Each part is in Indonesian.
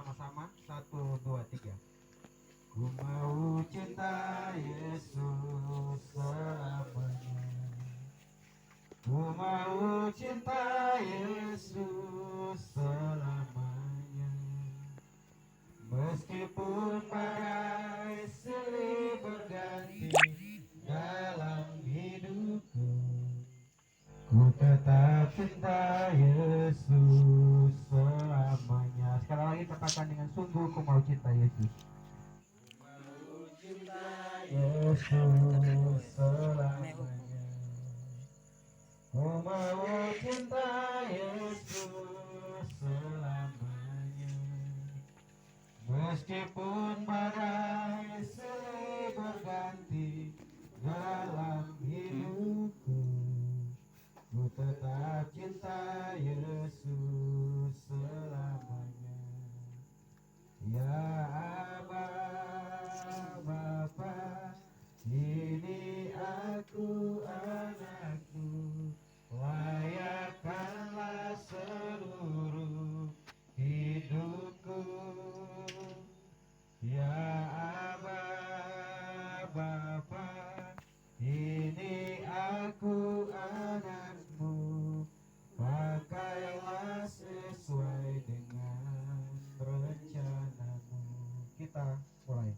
bersama-sama. Satu, dua, tiga. Ku mau cinta Yesus selamanya. Ku mau cinta Yesus selamanya. Meskipun badai silih berganti dalam hidupku, ku tetap cinta Yesus selamanya. Sekali lagi katakan dengan sungguh, ku mau cinta Yesus. Yesus selamanya. Ku mau cinta Yesus selamanya. Meskipun badai silih berganti dalam hidupku, ku tetap cinta Yesus selamanya. Ya Aba, Bapa, ini aku anakmu, layakkanlah seluruh hidupku. Ya Aba, Bapa, ini aku anakmu, pakailah sesuai dengan rencanamu. Kita mulai.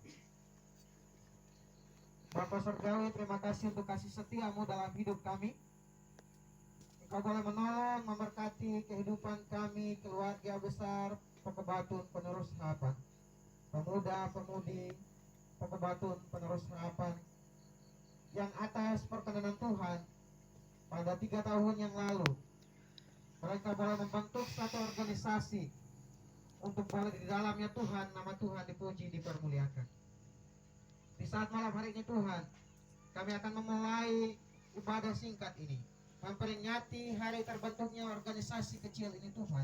Bapa Surgawi, terima kasih untuk kasih setiamu dalam hidup kami. Engkau boleh menolong, memberkati kehidupan kami, keluarga besar Pekebatun Penerus Harapan, pemuda, pemudi Pekebatun Penerus Harapan, yang atas perkenan Tuhan pada 3 tahun yang lalu mereka boleh membentuk satu organisasi untuk boleh di dalamnya Tuhan, nama Tuhan dipuji, dipermuliakan. Di saat malam hari ini Tuhan, kami akan memulai ibadah singkat ini, memperingati hari terbentuknya organisasi kecil ini Tuhan.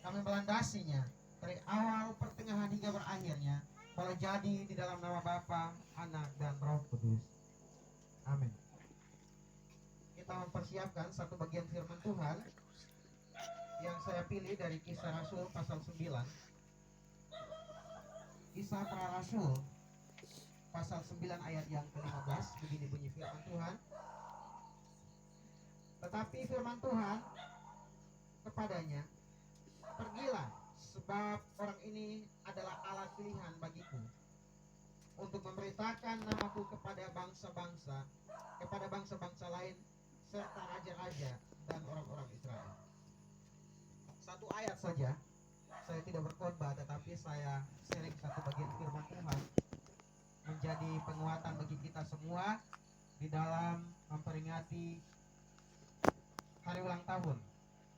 Kami melandasinya dari awal, pertengahan hingga berakhirnya boleh jadi di dalam nama Bapa, Anak, dan Roh Kudus. Amin. Kita mempersiapkan satu bagian firman Tuhan yang saya pilih dari Kisah Rasul pasal 9. Kisah para Rasul pasal 9 ayat yang ke-15. Begini bunyi firman Tuhan. Tetapi firman Tuhan kepadanya, pergilah, sebab orang ini adalah alat pilihan bagiku untuk memberitakan namaku kepada bangsa-bangsa, kepada bangsa-bangsa lain, serta raja-raja dan orang-orang Israel. Satu ayat saja, saya tidak berkhotbah, tetapi saya sharing satu bagian firman Tuhan menjadi penguatan bagi kita semua di dalam memperingati hari ulang tahun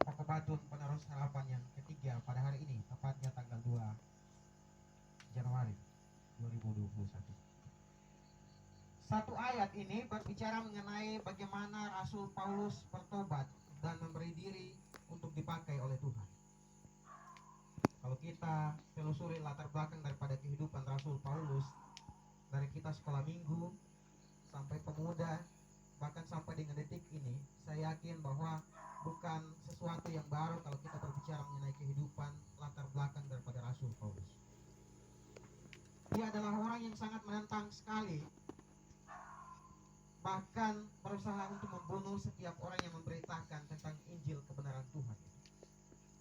Pekebatun Penerus Harapan yang ketiga pada hari ini, tepatnya tanggal 2 Januari 2021. Satu ayat ini berbicara mengenai bagaimana Rasul Paulus bertobat dan memberi diri untuk dipakai oleh Tuhan. Kalau kita telusuri latar belakang daripada kehidupan Rasul Paulus, dari kita sekolah minggu sampai pemuda, bahkan sampai dengan detik ini, saya yakin bahwa bukan sesuatu yang baru kalau kita berbicara mengenai kehidupan latar belakang daripada Rasul Paulus. Dia adalah orang yang sangat menentang sekali, bahkan berusaha untuk membunuh setiap orang yang memberitakan tentang Injil kebenaran Tuhan.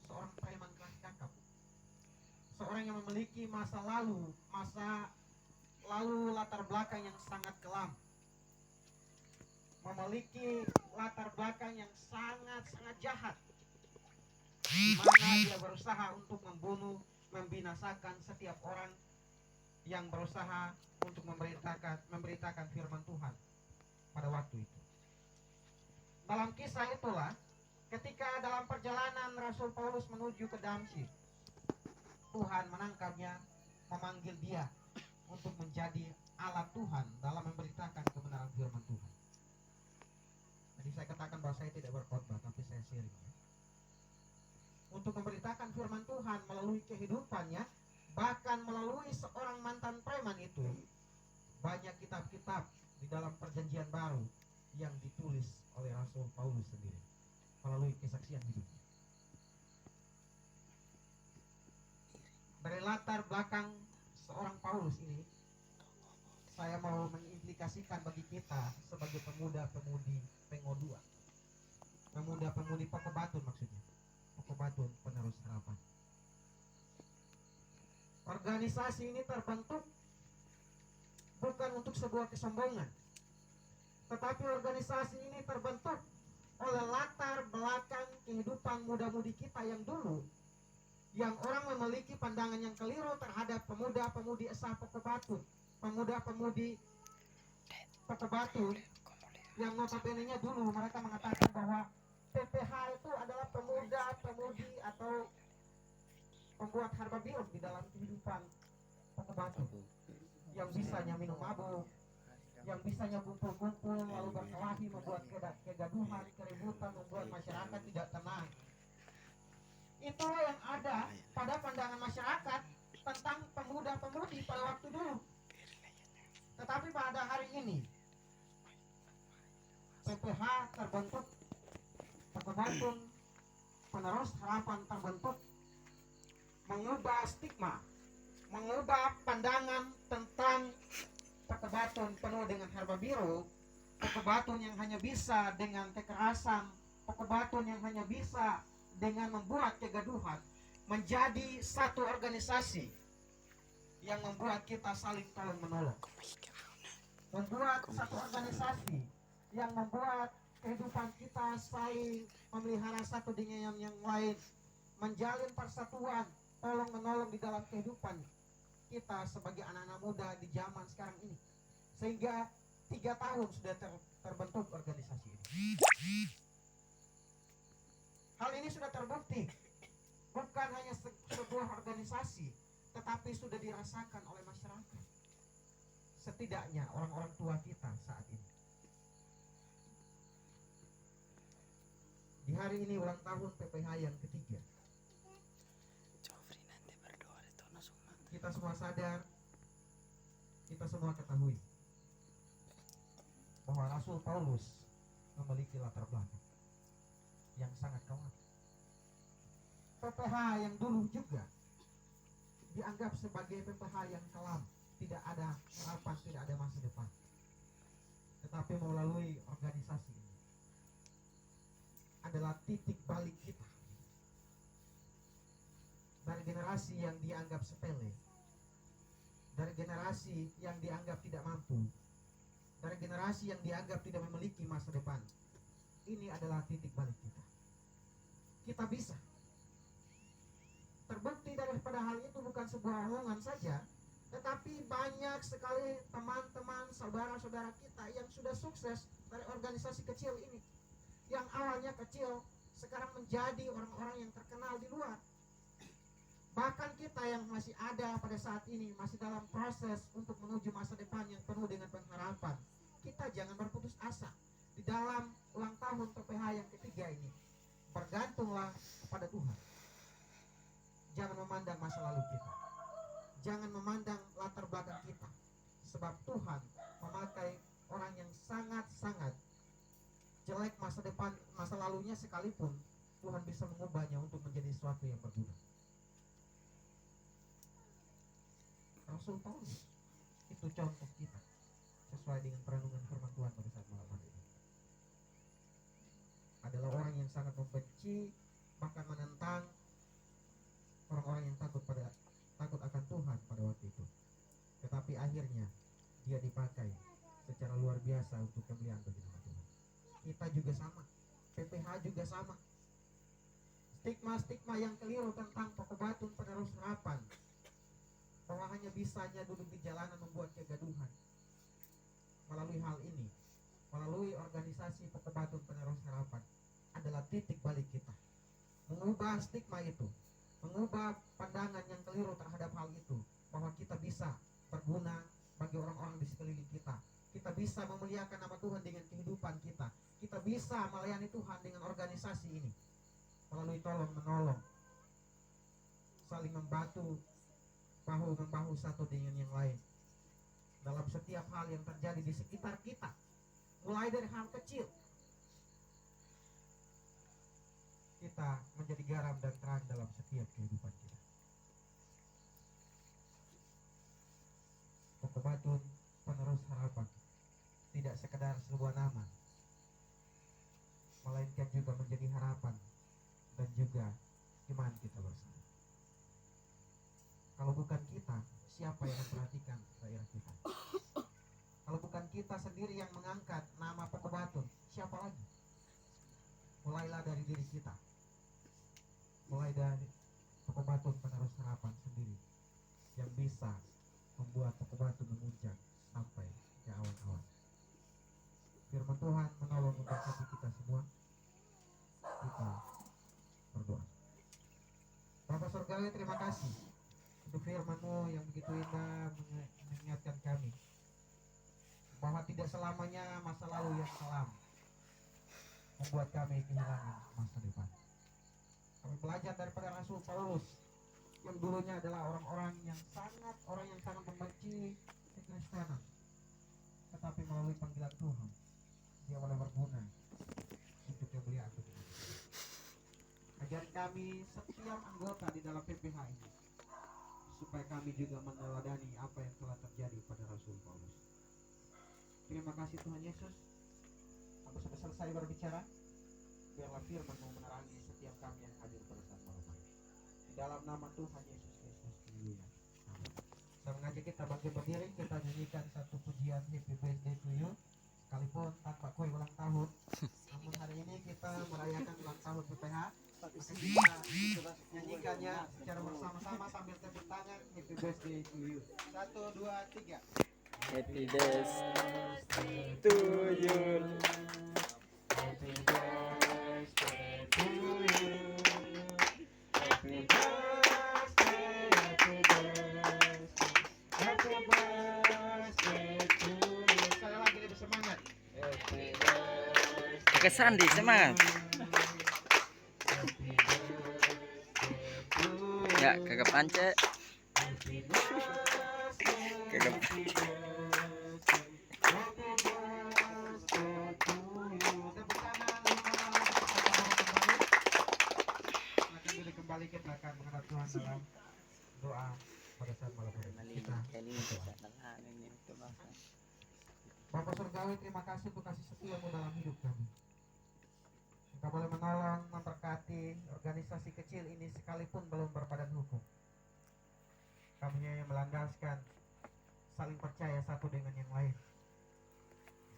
Seorang preman kelas kakap, seorang yang memiliki masa lalu latar belakang yang sangat kelam, memiliki latar belakang yang sangat jahat, di mana dia berusaha untuk membunuh, membinasakan setiap orang yang berusaha untuk memberitakan firman Tuhan pada waktu itu. Dalam kisah itulah, ketika dalam perjalanan Rasul Paulus menuju ke Damsyik, Tuhan menangkapnya, memanggil dia untuk menjadi alat Tuhan dalam memberitakan kebenaran firman Tuhan. Jadi saya katakan bahwa saya tidak berkhotbah, tapi saya sharing. Untuk memberitakan firman Tuhan melalui kehidupannya, bahkan melalui seorang mantan preman itu, banyak kitab-kitab di dalam perjanjian baru yang ditulis oleh Rasul Paulus sendiri melalui kesaksian hidupnya. Dari latar belakang seorang Paulus ini, saya mau mengimplikasikan bagi kita sebagai pemuda-pemudi Pengodua, pemuda-pemudi Pakobatun maksudnya, Pakobatun penerus harapan. Organisasi ini terbentuk bukan untuk sebuah kesombongan, tetapi organisasi ini terbentuk oleh latar belakang kehidupan muda-mudi kita yang dulu, yang orang memiliki pandangan yang keliru terhadap pemuda-pemudi Esa Pakobatun, pemuda-pemudi Pakobatun, yang notabene-nya dulu mereka mengatakan bahwa PPH itu adalah pemuda-pemudi atau pembuat harba biruk di dalam kehidupan Pakobatun, yang bisanya minum mabuk, yang bisanya kumpul-kumpul lalu berkelahi, membuat kegaduhan, keributan, membuat masyarakat tidak tenang. Itulah yang ada pada pandangan masyarakat tentang pemuda-pemudi pada waktu dulu. Tetapi pada hari ini PPH terbentuk, Pakobatun penerus harapan terbentuk, mengubah stigma, mengubah pandangan tentang Pakobatun penuh dengan harba biru, Pakobatun yang hanya bisa dengan kekerasan, Pakobatun yang hanya bisa dengan membuat kegaduhan, menjadi satu organisasi yang membuat kita saling tolong menolong, membuat satu organisasi yang membuat kehidupan kita saling memelihara satu dengan yang lain, menjalin persatuan, tolong menolong di dalam kehidupan kita sebagai anak-anak muda di zaman sekarang ini. Sehingga 3 tahun sudah terbentuk organisasi ini. Hal ini sudah terbukti, bukan hanya sebuah organisasi, tetapi sudah dirasakan oleh masyarakat, setidaknya orang-orang tua kita saat ini. Di hari ini ulang tahun PPH yang ketiga, kita semua sadar, kita semua ketahui bahwa Rasul Paulus memiliki latar belakang yang sangat kelam. PPH yang dulu juga dianggap sebagai PPH yang kelam, tidak ada harapan, tidak ada masa depan. Tetapi melalui organisasi ini adalah titik balik kita dari generasi yang dianggap sepele, dari generasi yang dianggap tidak mampu, dari generasi yang dianggap tidak memiliki masa depan. Ini adalah titik balik kita. Kita bisa. Terbukti daripada hal itu bukan sebuah omongan saja, tetapi banyak sekali teman-teman, saudara-saudara kita yang sudah sukses dari organisasi kecil ini, yang awalnya kecil sekarang menjadi orang-orang yang terkenal di luar. Bahkan kita yang masih ada pada saat ini masih dalam proses untuk menuju masa depan yang penuh dengan pengharapan. Kita jangan berputus asa di dalam ulang tahun PPH yang ketiga ini. Bergantunglah kepada Tuhan. Jangan memandang masa lalu kita, jangan memandang latar belakang kita, sebab Tuhan memakai orang yang sangat-sangat jelek masa depan, masa lalunya sekalipun, Tuhan bisa mengubahnya untuk menjadi sesuatu yang berguna. Rasul Paulus itu contoh kita sesuai dengan perenungan firman Tuhan pada saat malam hari ini. Adalah orang yang sangat membenci, bahkan menentang orang-orang yang takut akan Tuhan pada waktu itu. Tetapi akhirnya dia dipakai secara luar biasa untuk kemuliaan bagi nama Tuhan. Kita juga sama, PPH juga sama. Stigma-stigma yang keliru tentang Pakobatun penerus harapan, bahwa hanya bisanya duduk di jalanan membuat kegaduhan. Melalui hal ini, melalui organisasi Pakobatun penerus harapan, adalah titik balik kita mengubah stigma itu, mengubah pandangan yang keliru terhadap hal itu, bahwa kita bisa berguna bagi orang-orang di sekeliling kita. Kita bisa memuliakan nama Tuhan dengan kehidupan kita. Kita bisa melayani Tuhan dengan organisasi ini, melalui tolong menolong, saling membantu, bahu-membahu satu dengan yang lain dalam setiap hal yang terjadi di sekitar kita, mulai dari hal kecil. Kita menjadi garam dan terang dalam setiap kehidupan kita. siapa yang memperhatikan daerah kita? Kalau bukan kita sendiri yang mengangkat nama Pekobatun, siapa lagi? Mulailah dari diri kita. Mulai dari Pekobatun Penerus Harapan sendiri yang bisa membuat Pekobatun memuncak sampai ke awan-awan. Firman Tuhan menolong memberkati kita semua. Kita berdoa. Bapak Surgawi, terima kasih untuk firman-Mu yang begitu indah mengingatkan kami bahwa tidak selamanya masa lalu yang kelam membuat kami kehilangan masa depan. Kami belajar daripada Rasul Paulus yang dulunya adalah orang yang sangat membenci kekristenan, tetapi melalui panggilan Tuhan dia boleh berguna untuk kemuliaan Tuhan. Ajari kami setiap anggota di dalam PPH ini supaya kami juga meneladani apa yang telah terjadi pada Rasul Paulus. Terima kasih Tuhan Yesus. Aku sudah selesai berbicara. Biarlah firman-Mu menerangi setiap kami yang hadir pada saat malam ini. Di dalam nama Tuhan Yesus Kristus. Haleluya. Amin. Saya mengajak kita bangkit berdiri, kita nyanyikan satu pujian Happy Birthday to You. Sekalipun tanpa kue ulang tahun, namun hari ini kita merayakan ulang tahun PPH. Maka kita nyanyikannya secara bersama-sama sambil tepuk tangan. Happy Birthday to You. 1, 2, 3. Happy birthday to you. Happy birthday to you. Happy birthday, happy birthday, happy birthday to you. Sekali lagi lebih semangat. Happy birthday. Pakai sandi semangat. Happy birthday to you. Ya, kagak pancet. Happy birthday. Kagak Happy birthday. Happy birthday to you. Tepuk tangan, akan diri kembali kita akan menghadap Tuhan dalam doa pada saat malam hari. Kita berdoa. Bapak Surgawi, terima kasih untuk kasih setia-Mu dalam hidup kami. Engkau boleh menolong, memberkati organisasi kecil ini sekalipun belum berbadan hukum. Kami yang melandaskan saling percaya satu dengan yang lain,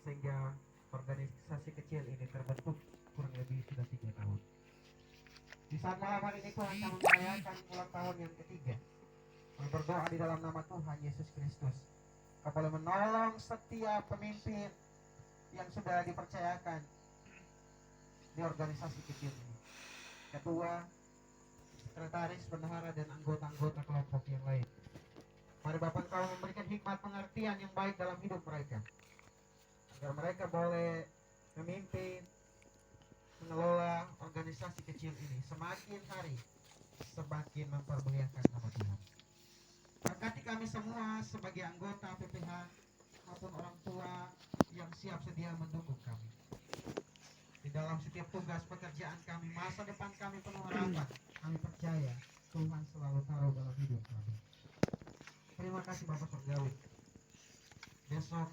sehingga organisasi kecil ini terbentuk kurang lebih sudah 3 tahun. Di saat malam hari ini Tuhan kami merayakan ulang tahun yang ketiga. Kami berdoa di dalam nama Tuhan Yesus Kristus. Kau boleh menolong setiap pemimpin yang sudah dipercayakan di organisasi kecil ini. Ketua, sekretaris, bendahara, dan anggota-anggota kelompok yang lain. Mari Bapak Engkau memberikan hikmat pengertian yang baik dalam hidup mereka, agar mereka boleh memimpin, mengelola organisasi kecil ini semakin hari semakin mempermuliakan nama Tuhan. Berkati kami semua sebagai anggota PPH maupun orang tua yang siap sedia mendukung kami di dalam setiap tugas pekerjaan kami. Masa depan kami penuh harapan. Kami percaya Tuhan selalu taruh dalam hidup kami. Terima kasih Bapak Surgawi. Besok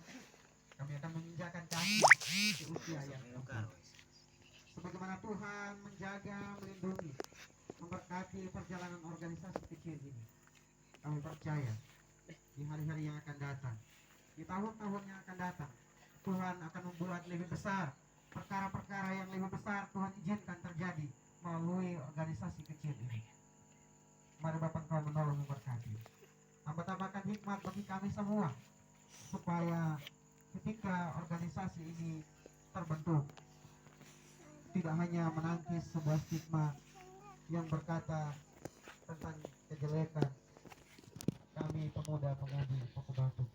kami akan menginjakan kaki di usia yang tua. Sebagaimana Tuhan menjaga, melindungi, memberkati perjalanan organisasi kecil ini, kami percaya di hari-hari yang akan datang, di tahun-tahun yang akan datang, Tuhan akan membuat lebih besar perkara-perkara yang lebih besar. Tuhan izinkan terjadi melalui organisasi kecil ini. Mari Bapak Engkau menolong, memberkati, tambah-tambahkan hikmat bagi kami semua, supaya ketika organisasi ini terbentuk, tidak hanya menangkis sebuah stigma yang berkata tentang kejelekan kami pemuda-pemudi Pekobatun,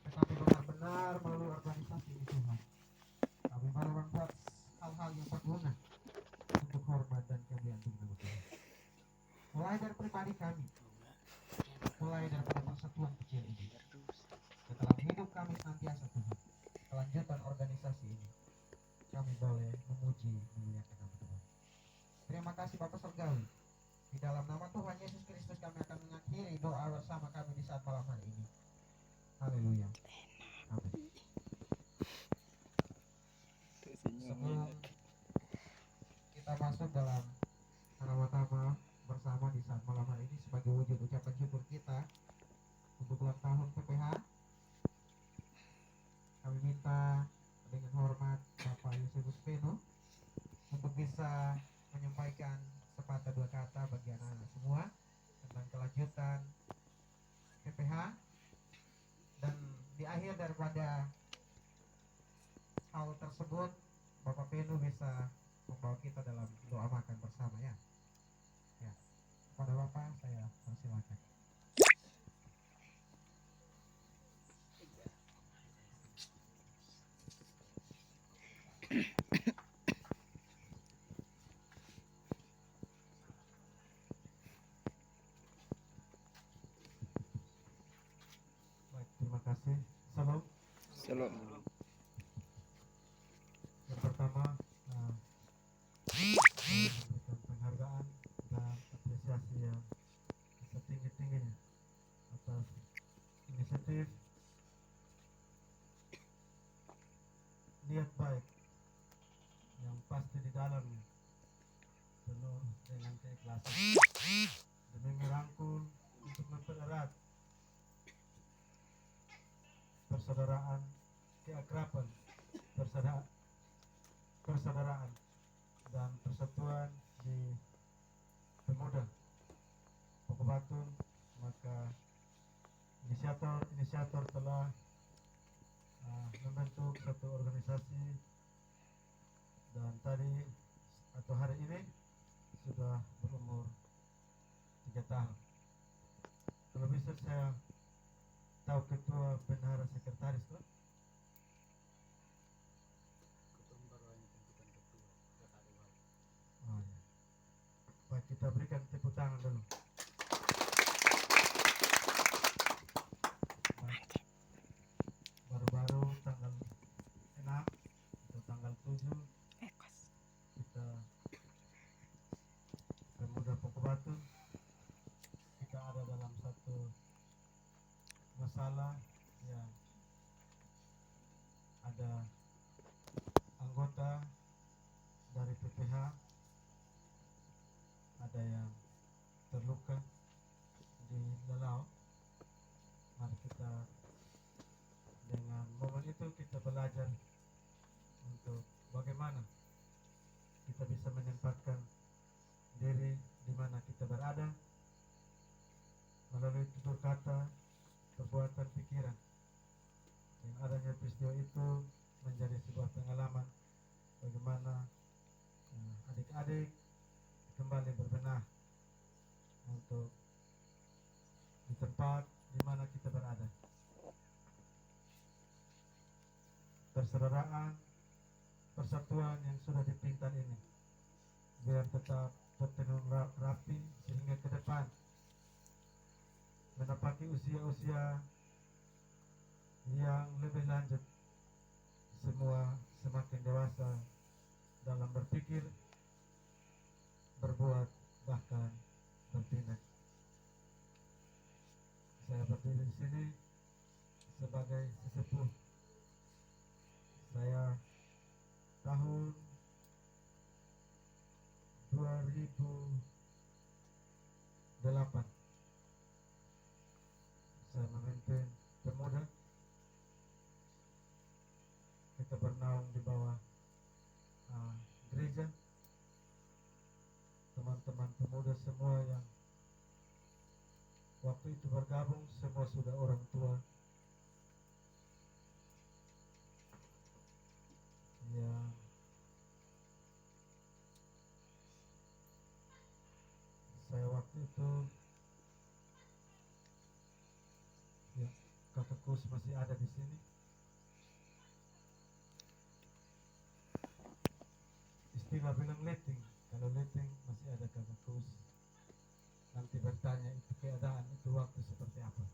tetapi benar-benar melalui organisasi ini Tuhan, kami mau membuat hal-hal yang berguna untuk hormat dan kemuliaan nama Tuhan. Mulai dari pribadi kami, mulai daripada persatuan kecil ini, ke dalam hidup kami senantiasa Tuhan, kelanjutan organisasi ini, kami boleh memuji, memuliakan nama Tuhan. Terima kasih Bapak Surgawi. Di dalam nama Tuhan Yesus Kristus kami akan mengakhiri doa bersama kami di saat malam hari ini. Haleluya. Amin. Sebelum kita masuk dalam pertama bersama di saat malam hari ini, sebagai wujud ucapan syukur kita bisa menyampaikan sepatah dua kata bagi anak-anak semua tentang kelanjutan PPH, dan di akhir daripada hal tersebut Bapak Penu bisa membawa kita dalam doa makan bersama ya. Ya, kepada Bapak saya persilakan. Baik, terima kasih. Salam. Salam. Yang pertama, saya memberikan penghargaan dan apresiasi yang setinggi-tingginya atas inisiatif, niat baik yang pasti di dalamnya penuh dengan keikhlasan demi merangkul untuk mempererat persaudaraan, keakraban, persaudaraan dan persatuan di pemuda Pokok Batu. Maka inisiator telah membentuk satu organisasi, dan tadi atau hari ini sudah berumur 3 tahun. Kalau bisa saya tahu ketua, bendahara, sekretaris tuh. Oh, ya. Baik, kita berikan tepuk tangan dulu. Baik. Baru-baru tanggal 6 atau tanggal 7 kita pemuda Pokok Batu kita ada dalam satu masalah yang ada anggota dari PPH ada yang terluka di Lelau. Mari kita dengan momen itu kita belajar untuk bagaimana kita bisa menempatkan diri di mana kita berada melalui tutur kata, perbuatan, pikiran. Yang adanya peristiwa itu menjadi sebuah pengalaman bagaimana adik-adik kembali berbenah untuk di tempat di mana kita berada. Persaudaraan, persatuan yang sudah dipintal ini biar tetap tertenun rapi sehingga ke depan menapaki usia-usia yang lebih lanjut, semua semakin dewasa dalam berpikir, berbuat, bahkan bertindak. Saya berdiri di sini sebagai sesepuh. Saya tahun 2008 saya memimpin pemuda. Kita bernaung di bawah gereja. Teman-teman pemuda semua yang waktu itu bergabung semua sudah orang tua yang saya waktu itu ya, kakakku masih ada di sini. Istilah bilang letting, kalau letting masih ada kakakku. Nanti bertanya itu keadaan itu waktu seperti apa.